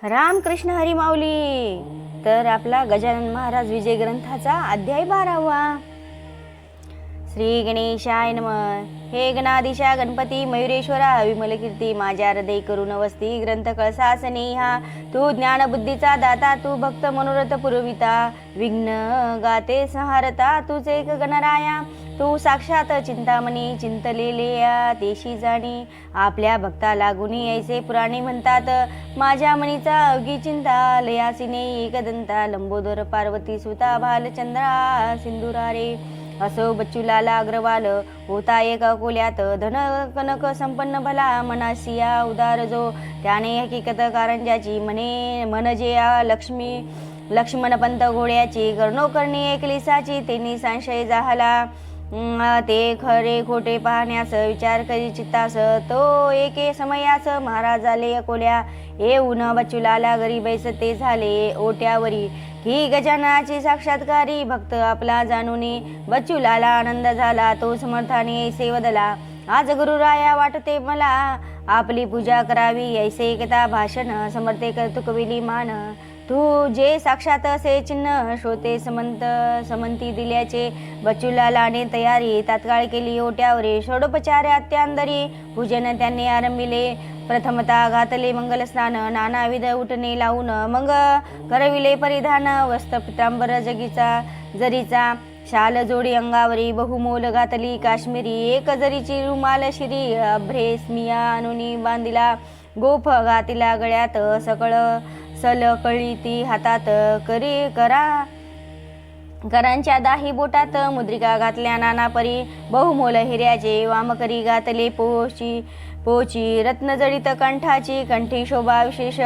रामकृष्ण हरी माऊली. तर आपला गजानन महाराज विजय ग्रंथाचा अध्याय 12वा. श्री गणेशाय नमः. हे गणाधीशा गणपती मयुरेश्वरा विमल कीर्ती माझ्या हृदय करून वस्ती ग्रंथ कळसासनी हा तू ज्ञान बुद्धीचा दाता तू भक्त मनोरथ पुरविता विघ्न गाते संहारता तूच एक गणराया तू साक्षात चिंतामणी चिंतलेले तेशी जाणी आपल्या भक्ता लागुनी ऐसे पुराणे म्हणतात माझ्या मनीचा अवघी चिंता लयासिने एकदंता लंबोदर पार्वती सुता भालचंद्रा सिंधुरारे असो बच्चूलाला अग्रवाल होता एक अकोल्यात धन कनक संपन्न भला मनासिया उदार जो त्याने हकीकत कारंजाची म्हणजे लक्ष्मणपंत घोड्याची कर्णोकर्णी एकलिसाची त्यांनी संशय झाला ते खरे खोटे पाहण्यास विचार करी चित्तास तो एके समयास महाराजाले अकोल्या येऊन बच्चूलाला घरी बैसते झाले ओट्यावरी ही गजाननाची साक्षात्कारी भक्त आपला जाणूनी बच्चूलाला आनंद झाला तो समर्थाने ऐसे वदला आज गुरुराया वाटते मला आपली पूजा करावी ऐसे एकता भाषण समर्थे कर्तुकविली मान तू जे साक्षात असे चिन्ह श्रोते समंती दिल्याचे बच्चूलालाने तयारी तात्काळ केली ओट्यावरी षोडोपचार अत्यांदरी पूजन त्यांनी आरंभिले प्रथमता घातले मंगलस्नान नानाविध उठणे लावून मग करविले परिधान वस्त्र पितांबर जरीचा शाल जोडी अंगावरी बहुमोल घातली काश्मीरी एक जरीची रुमाल शिरी अभ्रेस्मिया अनुनी बांधिला गोफ घातिला गळ्यात सलकळी ती हातात करांच्या दाही बोटात मुद्रिका घातल्या नाना परी बहुमोल हिऱ्याचे वामकरी घातले पोची रत्नजडित कंठाची कंठी शोभा विशेष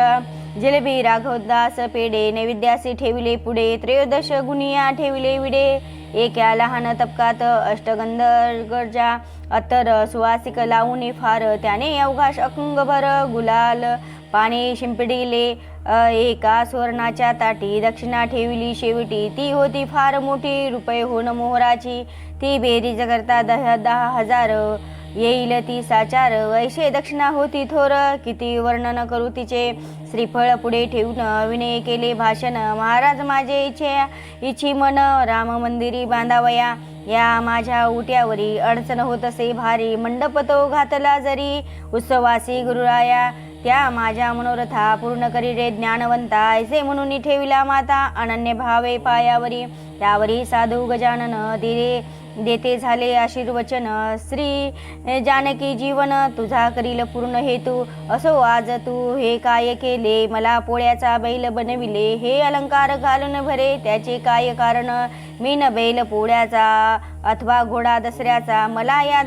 जिलेबी राघवदास पेढे नैवेद्यासी ठेविले पुढे त्रयोदश गुनिया ठेविले विडे एका लहान तपकात अष्टगंधर्गजा अत्तर सुवासिक लावून फार त्याने अवघाश अकुंगभर गुलाल पाणी शिंपडिले एका सुवर्णाच्या ताटी दक्षिणा ठेविली शेवटी ती होती फार मोठी रुपये होण मोहराची ती बेरीज करता 10,000 येईल ती साचार ऐशे दक्षिणा होती थोर किती वर्णन करू तिचे श्रीफळ पुढे ठेवून विनय केले भाषण महाराज माझे इच्छी मन राम मंदिरी बांधावया या माझ्या उट्यावरी अडचण होत असे भारी मंडप तो घातला जरी उत्सवासी गुरुराया त्या माझ्या मनोरथा पूर्ण करी रे ज्ञानवंता ऐसे म्हणून ठेविला माता अनन्य भावे पायावरी त्यावरी साधू गजानन देते झाले आशीर्वचन श्री जानकी जीवन तुझा करील पूर्ण हेतू असो आज तू हे काय केले मला पोळ्याचा बैल बनविले हे अलंकार घालून भरे त्याचे काय कारण मी न बैल पोळ्याचा अथवा घोडा दसऱ्याचा मला या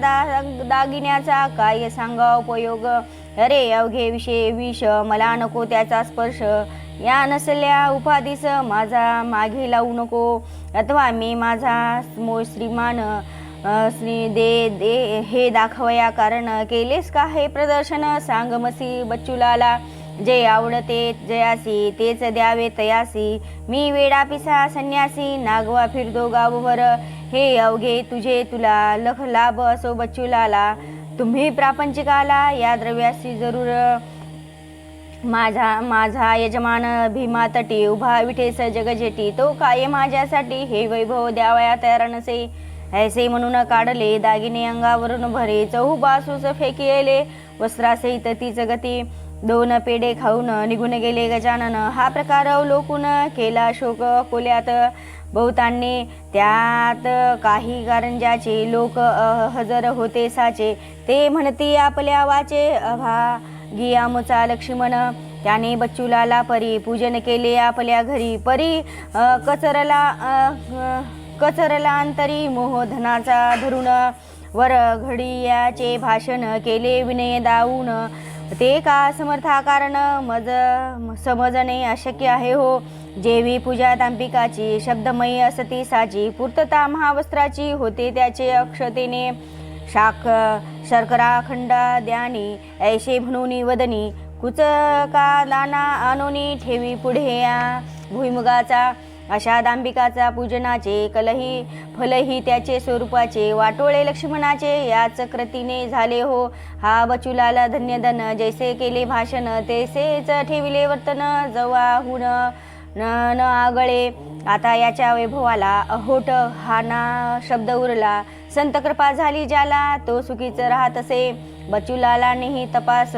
दागिन्याचा काय सांगा उपयोग अरे अवघे विष मला नको त्याचा स्पर्श या नसल्या उपाधीस माझा मागे लावू नको अथवा मी माझा श्रीमान दे हे दाखवया कारण केलेस का हे प्रदर्शन सांग मसी बच्चूलाला जे आवडते जयासी तेच द्यावे तयासी मी वेडा पिसा संन्यासी नागवा फिरतो गावभर हे अवघे तुला लख लाभ असो बच्चूलाला तुम्ही प्रापंचिकाला या द्रव्यासी जरूर माझा यजमान भीमा तटी उभा विठेस जगजेटी तो काय माझ्यासाठी हे वैभव द्यावया तयार नसे ऐसे म्हणून काढले दागिने अंगावरून भरे चहूबासूस फेकिले वस्त्रासहित तीच गती 2 पेढे खाऊन निघून गेले गजानन हा प्रकार अवलोकून केला शोक कोल्यात बहुतांनी त्यात काही कारंजाचे लोक हजर होते साचे ते म्हणती आपल्या वाचे गियामुचा लक्ष्मण त्याने बच्चूलाला परी पूजन केले आपल्या घरी परी कचरला अंतरी मोहधनाचा धरून वर घडियाचे भाषण केले विनय दावून ते का समर्था कारण समजणे अशक्य आहे हो जेवी पूजा तांपिकाची शब्दमयी असती साची पूर्तता महावस्त्राची होते त्याचे अक्षतेने शर्करा खंडा द्यानी ऐशे म्हणून वदनी कुचका दाना आणोनी ठेवी पुढे भुईमुगाचा अशा दांबिकाचा पूजनाचे कलही फलही त्याचे स्वरूपाचे वाटोळे लक्ष्मणाचे याच कृतीने झाले हो. हा बचुलाला धन्यधन जैसे केले भाषण तैसेच ठेविले वर्तन जवाहून न आगळे. आता याच्या वैभवाला अहोट हा ना शब्द उरला. संत कृपा झाली ज्याला तो सुखीच राहत असे. बचुलालानेही तपास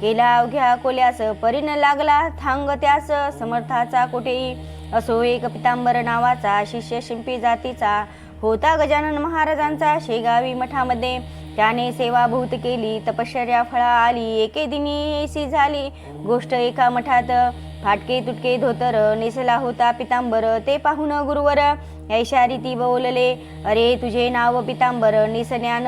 केला अवघ्या कोल्यास परीन लागला थांग त्यास समर्थाचा कोठेही. असो एक पितांबर नावाचा शिष्य शिंपी जातीचा होता गजानन महाराजांचा शेगावी मठामध्ये. त्याने सेवाभूत केली तपश्चर्या फळा आली एके दिनी ऐसी झाली गोष्ट एका मठात. फाटके तुटके धोतर नेसला होता पितांबर ते पाहून गुरुवर ऐशा रीती बोलले. अरे तुझे नाव पितांबर निसण्यान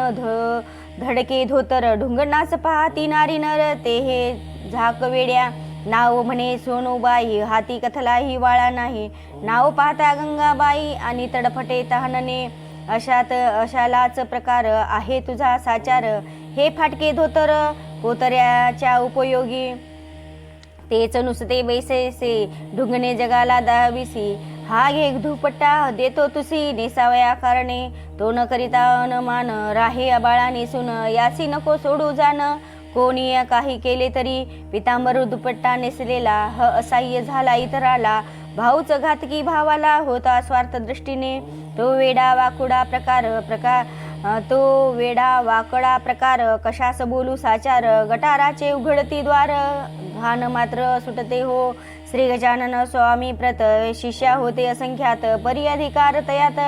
धडके धोतर ढुंगणास पाहती नारी नर ते हे झाक वेड्या. नाव म्हणे सोनूबाई हाती कथलाही वाळा नाही. नाव पाहता गंगाबाई आणि तडफटे तहानने. अशालाच प्रकार आहे तुझा साचार. हे फाटके धोतर कोतऱ्याच्या उपयोगी तेच नुसते बैसेसे ढुंगणे जगाला दाविसी. हा घे दुपट्टा देतो तुसी नेसावया कारणे तो न करिता अनमान राहे अबाळा नेसून यासी नको सोडू जाण. कोणी काही केले तरी पितांबर दुपट्टा नेसलेला असह्य झाला इतराला. भाऊच घातकी भावाला होता स्वार्थ दृष्टीने. तो वेडा वाकडा प्रकार कशास बोलू साचार. गटाराचे उघडती द्वार घाण मात्र सुटते हो. श्री गजानन स्वामी प्रत शिष्या होते असंख्यात परी अधिकार तयात.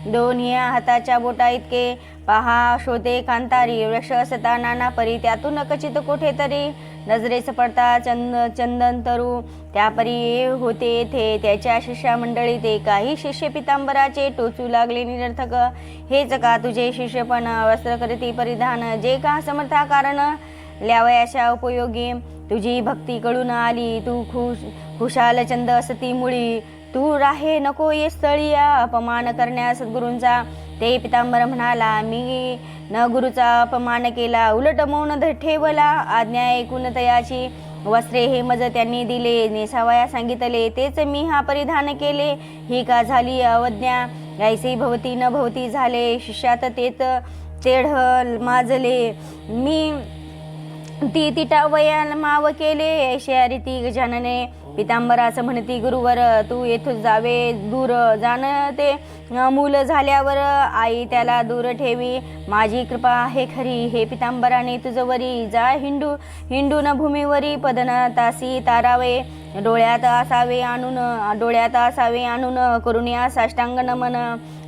दोन्ही हाताच्या बोटा इतके पहा शोधे कांतारी वृक्ष असता नाना परी त्यातून कचित कोठेतरी नजरेस पडता चंदन तरु त्यापरी होते येथे त्याच्या शिष्या मंडळी. ते काही शिष्य पितांबराचे टोचू लागले निरर्थक. हेच का तुझे शिष्यपण वस्त्र करीती परिधान जे का समर्था कारण ल्यावयाच्या उपयोगी. तुझी भक्ती कळून आली तू खुशाल चंद असती मुळी. तू राहे नको ये स्थळी अपमान करण्या सद्गुरूंचा. ते पितांबर म्हणाला मी न गुरुचा अपमान केला उलट मौन ठेवला. आज्ञा ऐकून तयाची वस्त्रे हे मज त्यांनी दिले नेसावया सांगितले तेच मी हा परिधान केले. ही का झाली अवज्ञा ऐसे भवती न भवती झाले. शिष्यात तेच तेढ माजले मी ती तिटावया माव केले. ऐशा रीती गजानने पितांबरास म्हणती गुरुवर तू येथून जावे दूर. जाणते मूल झाल्यावर आई त्याला दूर ठेवी. माझी कृपा आहे खरी हे पितांबराने तुझवरी. जा हिंडून भूमीवरी पदन तासी तारावे. डोळ्यात असावे आणून करून या साष्टांग नमन.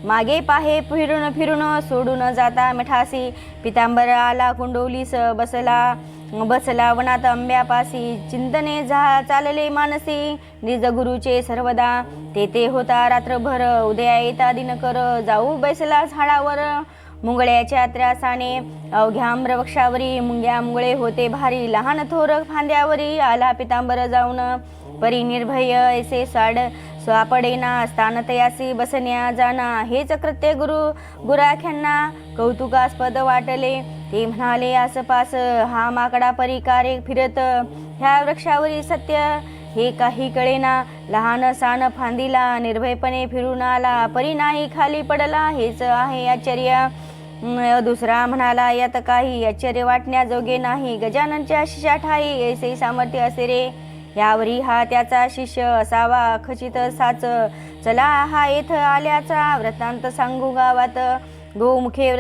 मागे पाहे फिरून सोडून जाता मिठासी. पितांबर आला कुंडोलीस बसला वनात आंब्यापासी. चिंतने चालले मानसी निज गुरुचे सर्वदा. तेथे होता रात्रभर उदया येता दिनकर. जाऊ बैसला झाडावर मुंगळ्याच्या त्रासाने. अवघ्या आम्रवृक्षावरी मुंगळे होते भारी. लहान थोर फांद्यावरी आला पितांबर जाऊन. परी निर्भय ऐसे सापडेना स्थान तयासी बसण्या जाना. हेच कृत्य गुराख्यांना कौतुकास्पद वाटले. ते म्हणाले आसपास हा माकडा परिकारे फिरत. ह्या वृक्षावरील सत्य हे काही कळेना. लहान सान फांदीला निर्भयपणे फिरून आला. परी नाही खाली पडला. हेच आहे आश्चर्य. दुसरा म्हणाला यात काही आश्चर्य वाटण्याजोगे नाही. गजाननच्या शिष्या ठाई ऐसे सामर्थ्य असे रे. यावरी हा त्याचा शिष्य असावा खचित साच. चला हा येथ आल्याचा वृत्तांत सांगू गावात. गोपमुखे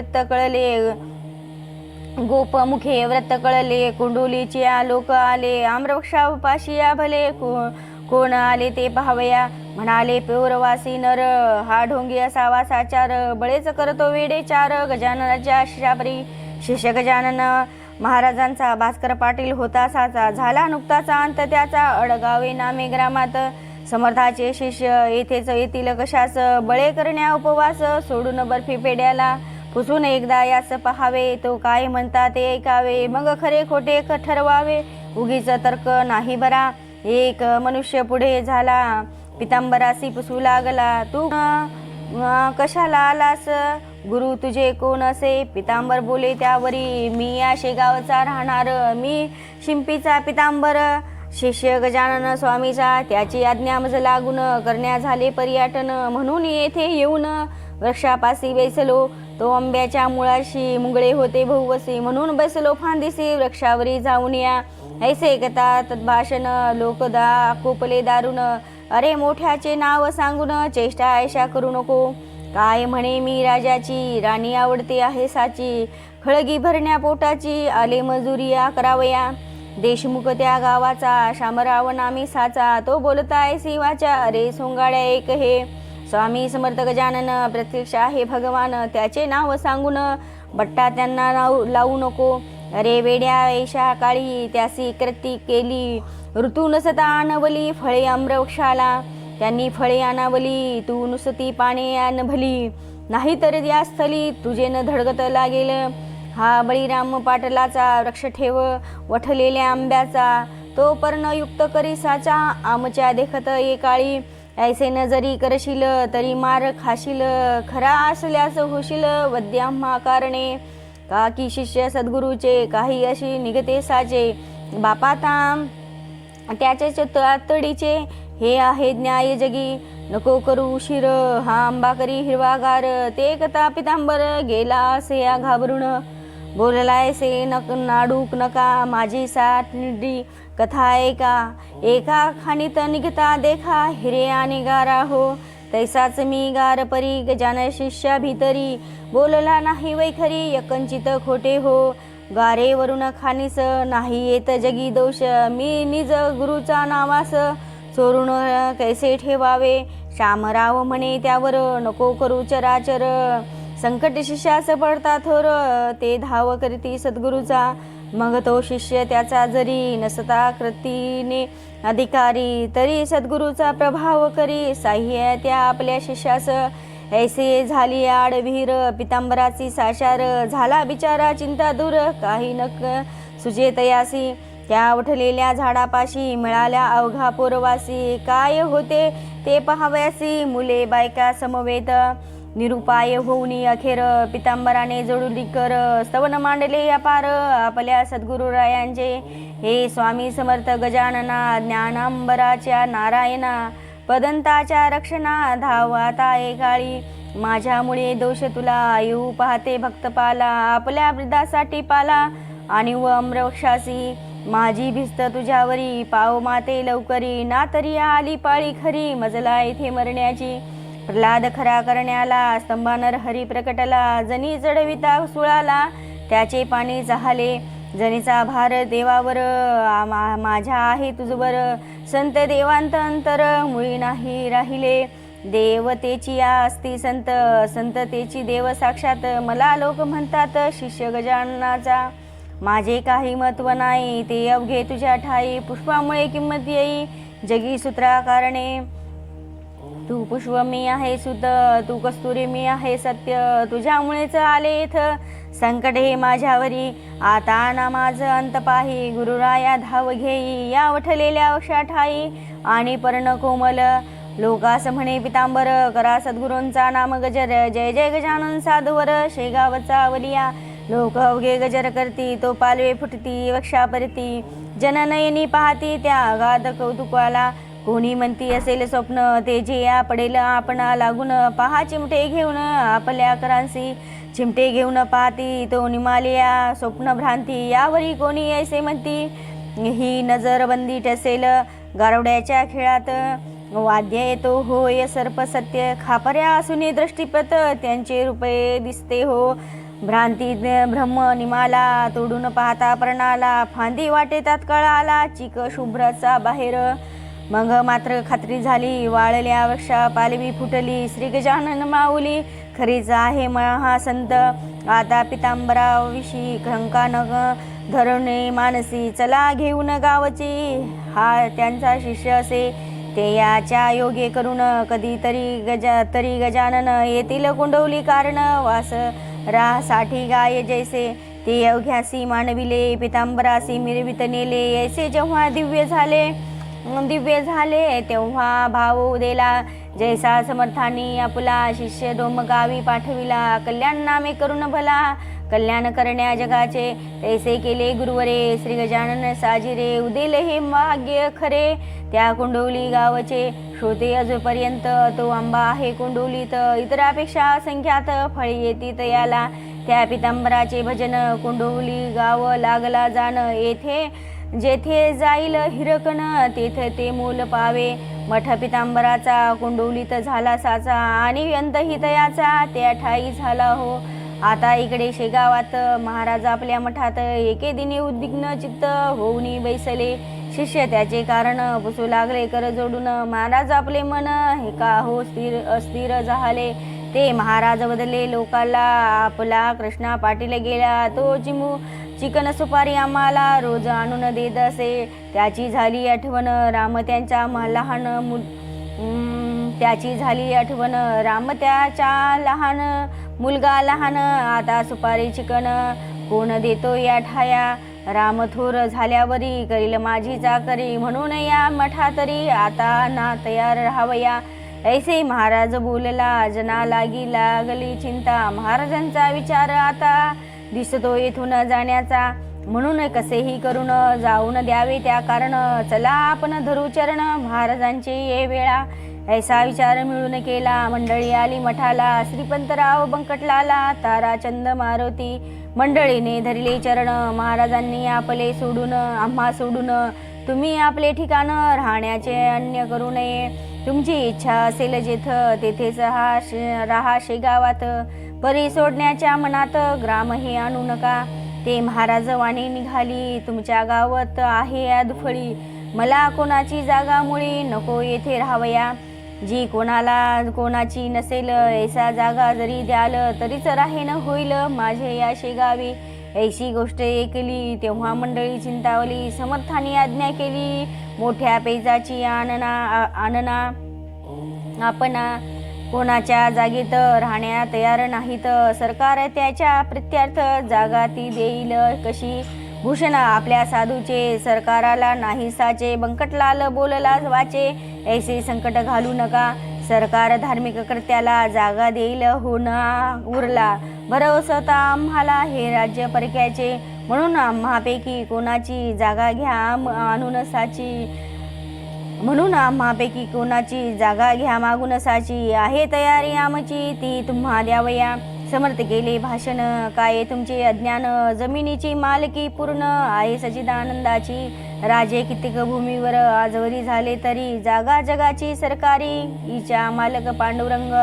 व्रत कळले. कुंडोलीचे लोक आले. आम्रवृक्षापाशी भले कोण आले ते पाहावया. म्हणाले पौरवासी नर हा ढोंगी असावा साचार. बळेच करतो वेडे चार. गजाननाच्या शिष्यापरी शिष्य गजानन महाराजांचा भास्कर पाटील होता साचा. झाला नुकताचा अंत त्याचा अडगावे नामे ग्रामात. समर्थाचे शिष्य येथेच येतील कशास. बळे करण्या उपवास सोडून बर्फी पेड्याला. पुसून एकदा यास पहावे तो काय म्हणता ते ऐकावे. मग खरे खोटे ठरवावे उगीच तर्क नाही बरा. एक मनुष्य पुढे झाला पितांबरासी पुसू लागला. तू कशाला आलास गुरु तुझे कोण असे. पितांबर बोले त्यावरी मी या शेगावचा राहणार. मी शिंपीचा पितांबर शिष्य गजानन स्वामीचा त्याची आज्ञा मज लागून करण्या झाले पर्यटन. म्हणून येथे येऊन वृक्षापाशी बैसलो. तो आंब्याच्या मुळाशी मुंगळे होते बहुवसी. म्हणून बसलो फांदीसी वृक्षावरी जाऊन या. ऐसे कथा तद्भाषण लोकदा कोपले दारुण. अरे मोठ्याचे नाव सांगून चेष्टा ऐशा करू नको. काय म्हणे मी राजाची राणी आवडते आहे साची. खळगी भरण्या पोटाची आले मजुरिया करावया. देशमुख त्या गावाचा शामराव नामी साचा. तो बोलताय शिवाच्या अरे सोंगाड्या एक हे. स्वामी समर्थ गजानन प्रत्यक्ष आहे भगवान. त्याचे नाव सांगून बट्टा त्यांना लावू नको. अरे वेड्या ऐशा काळी त्यासी कृती केली. ऋतू नसता आणवली फळे आम्रवृक्षाला. त्यांनी फळे आणावली तू नुसती पाने आण भली. नाही तर या स्थली तुझे न धडगत लागेल. हा बळीराम पाटलाचा वृक्ष ठेव वठलेल्या आंब्याचा. तो पर्णयुक्त करी साचा आमच्या देखत ये काळी. ऐसे न जरी करशील तरी मार खाशील. खरा असल्यास होशील वद्याम्हा कारणे. का की शिष्य सद्गुरूचे काही अशी निघते साचे. बापाता त्याचे तातडीचे हे आहे न्याय जगी. नको करू उशीर हा आंबा करी हिरवागार. ते कथा पितांबर गेला असे या घाबरून. बोललाय से नाडूक नका माझी साठडी कथा ऐका. एका खाणीत निघता देखा हिरे आणि गारा हो. तैसाच मी गार परी गजानन शिष्या भीतरी. बोलला नाही वैखरी यकंचित खोटे हो. गारेवरून खानीस नाही येत जगी दोष. मी निज गुरुचा नावास चोरून कैसे ठेवावे. शामराव म्हणे त्यावर नको करू चराचर. संकट शिष्यास पडता थोर ते धाव करती सद्गुरूचा. मग तो शिष्य त्याचा जरी नसता कृतीने अधिकारी. तरी सद्गुरूचा प्रभाव करी साह्य त्या आपल्या शिष्यास. ऐसे झाली आडवीर पितांबराची साशार. झाला बिचारा चिंता दूर काही नक सुजे तयासी. त्या उठलेल्या झाडापाशी मिळाल्या अवघा पोरवासी. काय होते ते पहावयासी मुले बायका समवेत. निरुपाय होऊनी अखेर पितांबराने जोडुली कर. स्तवन मांडले अपार आपल्या सद्गुरुरायांचे. हे स्वामी समर्थ गजानना ज्ञानांबराच्या नारायणा. पदंताच्या रक्षणा धाव आता एकाळी. माझ्यामुळे दोष तुला येऊ पाहते भक्तपाला. आपल्या वृद्धासाठी पाला आणि व अम्रवृक्षासी. माझी भिस्त तुझ्यावरी पाव माते लवकरी. ना तरी आली पाळी खरी मजला येथे मरण्याची. प्रल्हाद खरा करण्याला स्तंभानर हरी प्रकटला. जनी चढविता सुळाला त्याचे पाणी जहाले. जनीचा भार देवावर माझ्या आहे तुझवर. संत देवांत अंतर मुळी नाही राहिले. देवतेची या असती संत संततेची देव साक्षात. मला लोक म्हणतात शिष्य गजाननाचा. माझे काही महत्व नाही ते अवघे तुझ्या ठाई. पुष्पामुळे किंमत येई जगी सूत्रा कारणे. तू पुष्प मी आहे सुत तू कस्तुरी मी आहे सत्य. तुझ्यामुळेच आले इथ संकट हे माझ्यावरी. आता ना माझ अंत पाही गुरुराया धाव घेई. या वठलेल्या वक्षा ठाई आणि पर्ण कोमल. लोकास म्हणे पितांबर करा सद्गुरूंचा नाम गजर. जय जय गजानन साधुवर शेगावचा वलिया. लोक अवघे गजर करती तो पालवे फुटती वक्षा परती. जननयनी पाहती त्या अगाध कौतुकाला. कोणी म्हणती असेल स्वप्न ते जे या पडेल आपणा लागून. पहा चिमटे घेऊन आपल्या करांसी. चिमटे घेऊन पाहती तो निमालिया स्वप्न भ्रांती. यावरी कोणी ऐसे म्हणती ही नजरबंदी टसेल गारवड्याच्या खेळात. वाद्य येतो होय सर्प सत्य. खापर्या असून दृष्टीपत त्यांचे रूपे दिसते हो. भ्रांती ब्रह्म निमाला तोडून पाहता प्रणाला. फांदी वाटे तात्काळ आला चिक शुभ्राचा बाहेर. मग मात्र खात्री झाली वाळल्या वृक्षा पालवी फुटली. श्री गजानन माऊली खरीच आहे महासंत. आता पितांबराविषयी शंका न धरणे मानसी. चला घेऊन गावची हा त्यांचा शिष्य असे. ते याच्या योगे करून कधीतरी गजानन येतील कुंडवली कारण. वास रासाठी गाय जैसे ते अवघ्यासी मानविले. पितांबरासी मिरवित नेले. ऐसे जेव्हा दिव्य झाले तेव्हा भाव दिला. जैसा समर्थानी आपला शिष्य डोमगावी पाठविला. कल्याण नामे करून भला कल्याण करण्या जगाचे, तैसे केले गुरुवरे. श्री गजानन साजिरे, उदेल हे भाग्य खरे. त्या कुंडोली गावचे श्रोते अजूनपर्यंत, तो आंबा आहे कुंडोलीत, इतरापेक्षा संख्यात फळे येतीत याला. त्या पितांबराचे भजन, कुंडोली गाव लागला जाण. येथे जेथे जाईल हिरकण, तेथे ते मूल पावे. मठ पितांबराचा कुंडोलीत झाला साचा, आणि अंतहितयाचा त्या ठाई झाला हो. आता इकडे शेगावात महाराज आपल्या मठात एके दिनी उद्विग्न चित्त होऊनी बैसले. शिष्य त्याचे कारण पुसू लागले कर जोडून. महाराज आपले मन हे का हो अस्थिर झाले. ते महाराज बदलले लोकाला, आपला कृष्णा पाटील गेला. तो चिकन सुपारी आम्हाला रोज आणून देत असे. त्याची झाली आठवण राम त्यांच्या लहान त्याची झाली आठवण राम त्याच्या लहान मुलगा लहान. आता सुपारी चिकन कोण देतो या ठाया. राम थोर झाल्यावरी करील माझी चाकरी. म्हणून या मठातरी आता ना तयार राहावया. ऐसे महाराज बोलला, जना लागली चिंता. महाराजांचा विचार आता दिसतो येथून जाण्याचा. म्हणून कसेही करून जाऊन द्यावे त्या कारण. चला आपण धरू चरण महाराजांचे ये वेळा. ऐसा विचार मिळून केला. मंडळी आली मठाला. श्रीपंतराव बंकटलाला, ताराचंद मारुती मंडळीने धरले चरण. महाराजांनी आपले सोडून आम्हा सोडून, तुम्ही आपले ठिकाण राहण्याचे अन्य करू नये. तुमची इच्छा असेल जेथ तेथेच राहा शेगावात. परी सोडण्याच्या मनात ग्रामही आणू नका. ते महाराज वाणी निघाली, तुमच्या गावात आहे अदफळी. मला कोणाची जागा मुळी नको येथे राहावया. जी कोणाची नसेल ऐसा जागा जरी द्याल, तरीच राहेन होईल माझे या शेगावी. ऐशी गोष्ट ऐकली तेव्हा मंडळी चिंतावली. समर्थांनी आज्ञा केली, मोठ्या पेजाची आणना आपणा. कोणाच्या जागेत राहण्या तयार नाहीत. सरकार त्याच्या प्रित्यर्थ जागा ती देईल कशी. भूषण आपल्या साधूचे सरकाराला नाही साचे. बंकटलाल बोलला वाचे, ऐसे संकट घालू नका. सरकार धार्मिक कर्त्याला जागा देईल होना उरला. भरवसता आम्हाला हे राज्य परक्याचे. म्हणून आम्हापैकी कोणाची जागा घ्या आणून साची. म्हणून आम्हापैकी कोणाची जागा घ्या मागून साची. आहे तयारी आमची ती तुम्हा द्यावया. समर्थ केले भाषण, काय तुमचे अज्ञान. जमिनीची मालकी पूर्ण आहे सच्चिदानंदाची. राजे कित्येक भूमीवर आजवरी झाले तरी. जागा जगाची सरकारी, हिच्या मालक पांडुरंग.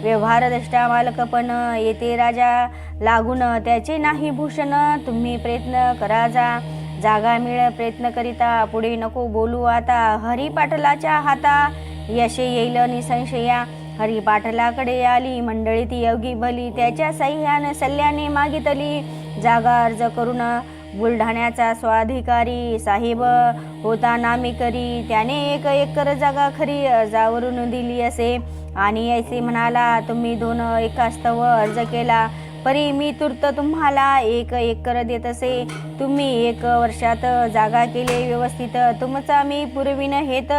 व्यवहार दष्टा मालक पण येते राजा लागून. त्याचे नाही भूषण, तुम्ही प्रयत्न करा जा. जागा मिळ प्रयत्न करिता, पुढे नको बोलू आता. हरी पाटलाच्या हाता यश येईल निसंशया. हरी पाटलाकडे आली मंडळी ती अवघी भली. त्याच्या सल्ल्याने मागितली जागा अर्ज करून. बुलढाण्याचा स्वाधिकारी साहेब होता नामी करी. त्याने 1 एकर जागा खरी अर्जावरून दिली असे. आणि ऐसे म्हणाला, तुम्ही 2 एकास्तव अर्ज केला, परी मी तूर्त तुम्हाला 1 एकर देत असे. तुम्ही 1 वर्षात जागा केले व्यवस्थित. तुमचा मी पुरविन हेत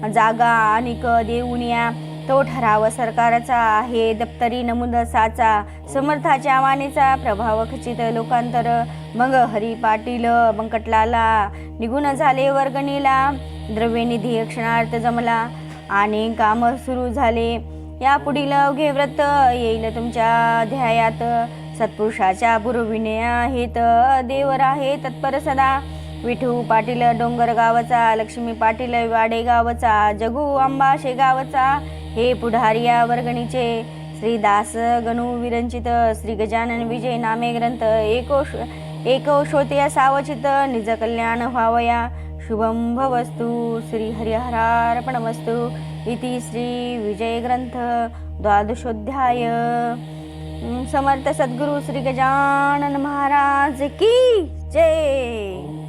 जागा अनिक देऊन या. तो ठराव सरकारचा आहे दप्तरी नमूद साचा. समर्थाच्या वाणीचा प्रभाव खचित लोकांतर. मग हरी पाटील बंकटलाला निघून झाले वर्गणीला. द्रव्यनिधी क्षणार्थ जमला आणि काम सुरू झाले. या पुढील अवघे व्रत येईल तुमच्या ध्यायात. सत्पुरुषाच्या पुरविणे आहेत देवर आहे तत्पर सदा. विठू पाटील डोंगरगावचा, लक्ष्मी पाटील वाडेगावचा, जगू आंबा शेगावचा. हे पुढारिया वर्गणीचे. श्रीदास गणू विरंचित. श्री गजानन विजय नामे ग्रंथ. एको श्रोते सावचित. निज कल्याण व्हावया. शुभम भवस्तु. श्री हरिहरार्पणमस्तु. इति श्री विजय ग्रंथ 12ोऽध्याय. समर्थ सद्गुरु श्री गजानन महाराज की जय.